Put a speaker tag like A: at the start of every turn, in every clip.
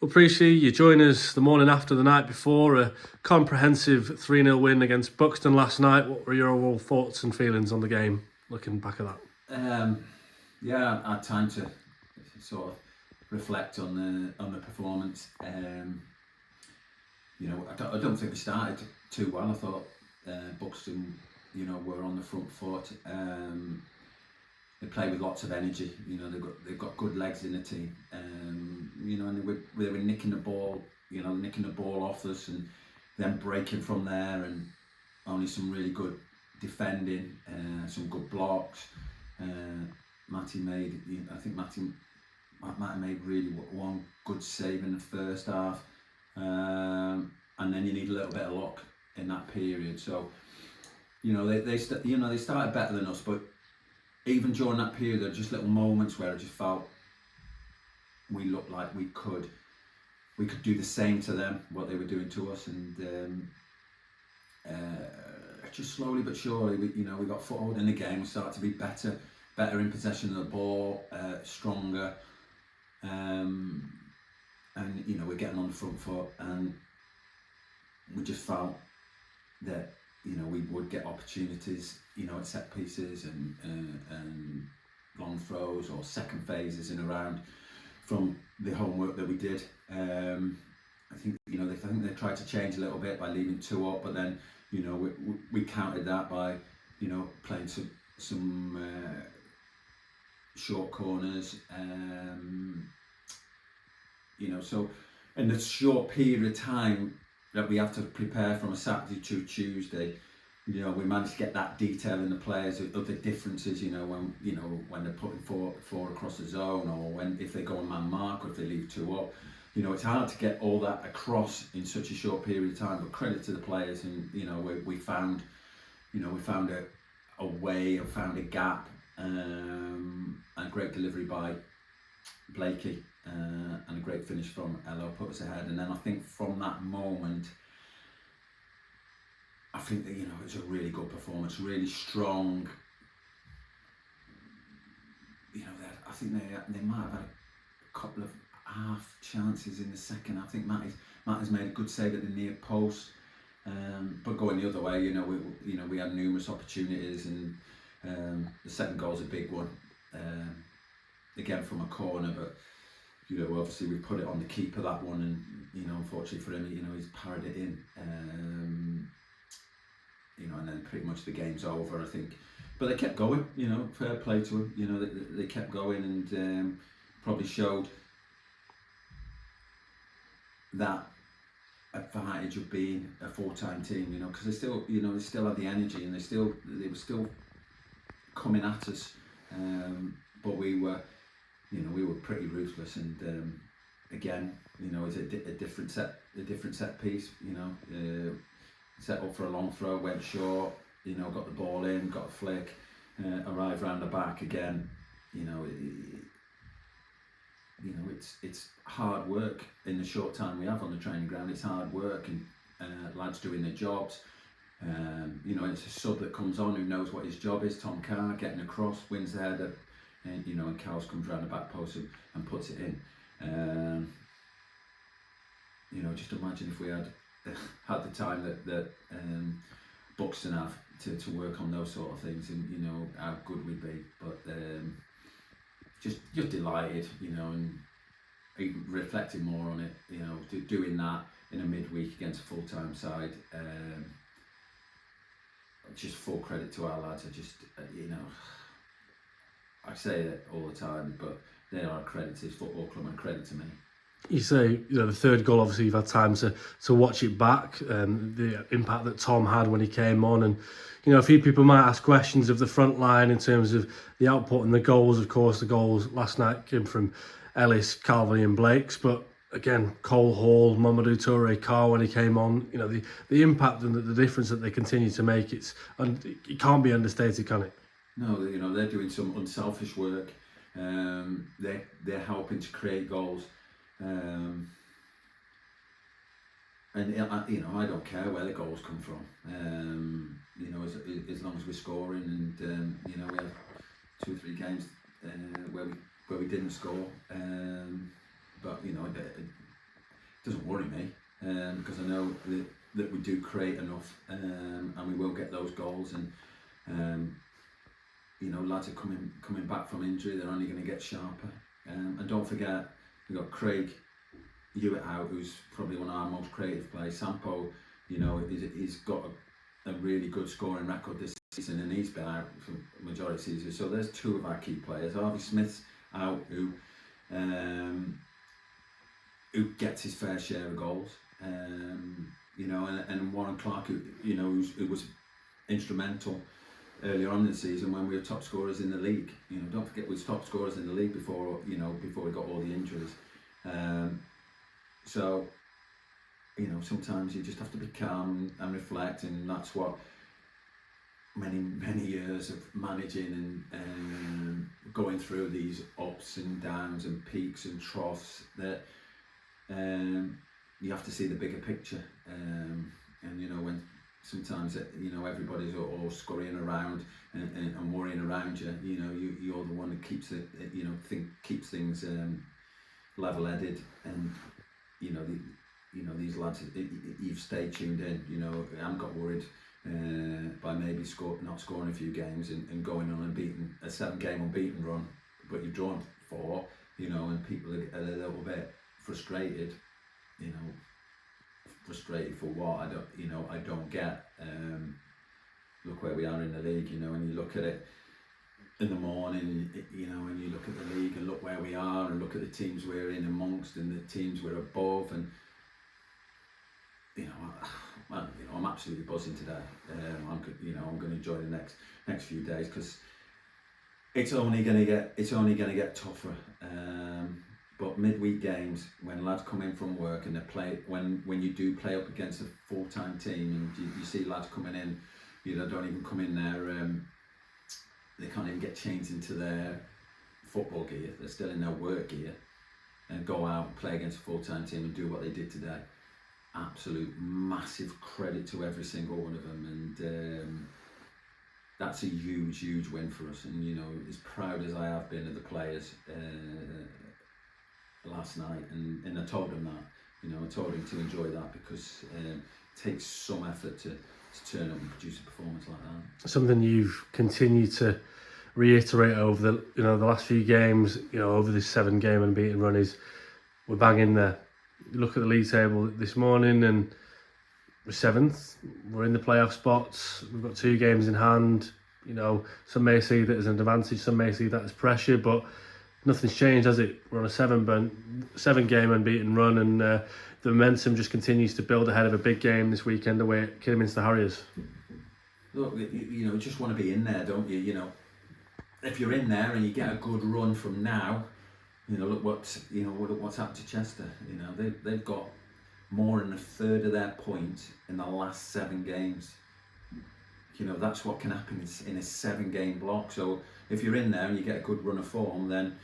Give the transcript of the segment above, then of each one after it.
A: Well, Preecy, you join us the morning after the night before a comprehensive 3-0 win against Buxton last night. What were your overall thoughts and feelings on the game, looking back at that?
B: Yeah, I had time to sort of reflect on the performance. I don't think we started too well. I thought Buxton, were on the front foot. They play with lots of energy. They've got good legs in the team. And they were nicking the ball, nicking the ball off us, and then breaking from there. And only some really good defending, some good blocks. Matty made, I think Matty might have made really one good save in the first half, and then you need a little bit of luck in that period. So they started better than us, but even during that period, there were just little moments where I just felt we looked like we could do the same to them, what they were doing to us, and just slowly but surely, we got foothold in the game. We started to be better in possession of the ball, stronger, and we're getting on the front foot, and we just felt that we would get opportunities, at set pieces and long throws or second phases in around from the homework that we did. I think they tried to change a little bit by leaving 2 up, but then we countered that by playing some short corners. So in the short period of time that we have to prepare from a Saturday to Tuesday, we managed to get that detail in the players of the differences. When they're putting four across the zone, or if they go on man mark, or if they leave 2 up. It's hard to get all that across in such a short period of time. But credit to the players, and we found a way, and found a gap, and a great delivery by Blakey, and a great finish from Elo put us ahead. And then I think from that moment, I think that it was a really good performance, really strong. I think they might have had a couple of half chances in the second. I think Matt has made a good save at the near post, but going the other way, we had numerous opportunities, and the second goal's a big one, again from a corner, but obviously we put it on the keeper, that one, and unfortunately for him, he's parried it in, and then pretty much the game's over, I think. But they kept going, fair play to them. They kept going, and probably showed that advantage of being a full-time team, because they still had the energy, and they were still coming at us, but we were pretty ruthless, and again, it's a different set piece, set up for a long throw, went short, got the ball in, got a flick, arrived round the back again. It's hard work in the short time we have on the training ground. It's hard work, and lads doing their jobs. It's a sub that comes on who knows what his job is. Tom Carr getting across, wins the header, and Cowles comes round the back post and puts it in. Just imagine if we had the time that Buxton have to work on those sort of things, and how good we'd be. But just delighted, and even reflecting more on it, doing that in a midweek against a full-time side. Just full credit to our lads. I say it all the time, but they are a credit to this football club and credit to me.
A: You say, the third goal, obviously you've had time to watch it back, the impact that Tom had when he came on, and a few people might ask questions of the front line in terms of the output and the goals. Of course, the goals last night came from Ellis, Calvary and Blakes, but again, Cole Hall, Mamadou Toure, Carr when he came on, the impact and the difference that they continue to make, it can't be understated, can it?
B: No, they're doing some unselfish work. They're helping to create goals. And I don't care where the goals come from. As long as we're scoring, and we had 2 or 3 games where we didn't score. But doesn't worry me, because I know that we do create enough, and we will get those goals. And you know, lads are coming back from injury. They're only going to get sharper. And don't forget, we've got Craig Hewitt out, who's probably one of our most creative players. Sampo, you know, he's got a really good scoring record this season, and he's been out for the majority of the season. So there's two of our key players. Harvey Smith's out, who gets his fair share of goals. You know, and Warren Clark, who, you know, who was instrumental earlier on in the season when we were top scorers in the league. You know, don't forget we were top scorers in the league before we got all the injuries. So, you know, sometimes you just have to be calm and reflect, and that's what many years of managing and going through these ups and downs and peaks and troughs, that you have to see the bigger picture. And you know, when sometimes, you know, everybody's all scurrying around and worrying around you, you know, you're the one that keeps it, you know, keeps things level-headed. And you know, these lads, you've stayed tuned in. You know, I haven't got worried by maybe not scoring a few games and going on unbeaten, a 7-game unbeaten run, but you've drawn 4, you know, and people are a little bit frustrated, you know. Frustrated for what? I don't get. Look where we are in the league, you know, and you look at it in the morning, you know, and you look at the league and look where we are and look at the teams we're in amongst and the teams we're above, and you know, I'm absolutely buzzing today. I'm going to enjoy the next few days, because it's only going to get tougher. But midweek games, when lads come in from work and they play, when you do play up against a full-time team, and you see lads coming in, you know, don't even come in there, they can't even get changed into their football gear, they're still in their work gear, and go out and play against a full-time team and do what they did today. Absolute massive credit to every single one of them, and that's a huge win for us. And you know, as proud as I have been of the players last night, and I told him that, you know, I told him to enjoy that, because it takes some effort to turn up and produce a performance like that.
A: Something you've continued to reiterate over the last few games, you know, over this 7-game unbeaten run, is we're bang in there. You look at the league table this morning and we're 7th, we're in the playoff spots, we've got 2 games in hand. You know, some may see that as an advantage, some may see that as pressure, but nothing's changed, has it? We're on a 7-game unbeaten run, and the momentum just continues to build ahead of a big game this weekend away at Kidderminster Harriers.
B: Look, you know, just want to be in there, don't you? You know, if you're in there and you get a good run from now, you know, look what's happened to Chester. You know, they've got more than a third of their points in the last 7 games. You know, that's what can happen in a 7-game block. So if you're in there and you get a good run of form, then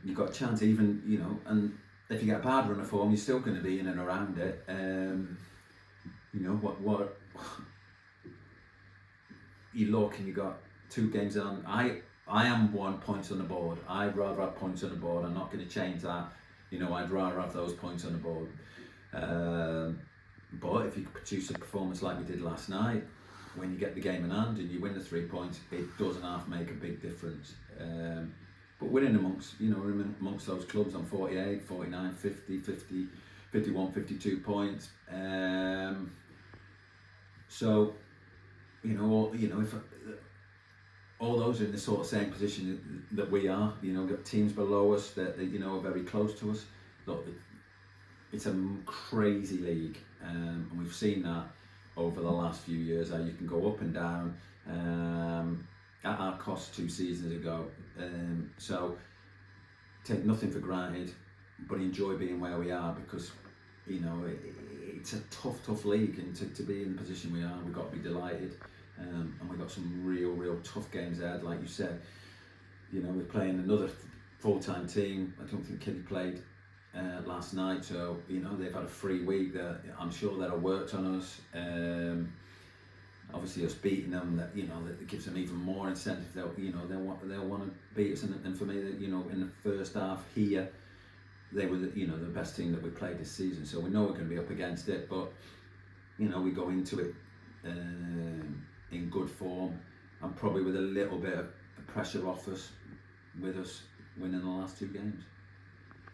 B: you've got a chance. Even, you know, and if you get a bad run of form, you're still going to be in and around it. You know, what you look and you got 2 games on. I am 1 point on the board. I'd rather have points on the board. I'm not going to change that. You know, I'd rather have those points on the board. But if you produce a performance like we did last night, when you get the game in hand and you win the 3 points, it doesn't half make a big difference. But we're in amongst those clubs on 48, 49, 50, 51, 52 points. So, if all those are in the sort of same position that we are, you know, got teams below us that are very close to us. Look, it's a crazy league, and we've seen that over the last few years, how you can go up and down at our cost 2 seasons ago. So take nothing for granted, but enjoy being where we are, because you know it's a tough league, and to be in the position we are, we've got to be delighted. And we've got some real tough games ahead, like you said. You know, we're playing another full-time team. I don't think Kiddie played last night, so you know they've had a free week. I'm sure they'll have worked on us. Obviously, us beating them, that gives them even more incentive. They'll want to beat us. And for me, you know, in the first half here, they were the best team that we played this season, so we know we're going to be up against it. But we go into it in good form, and probably with a little bit of pressure off us, with us winning the last 2 games.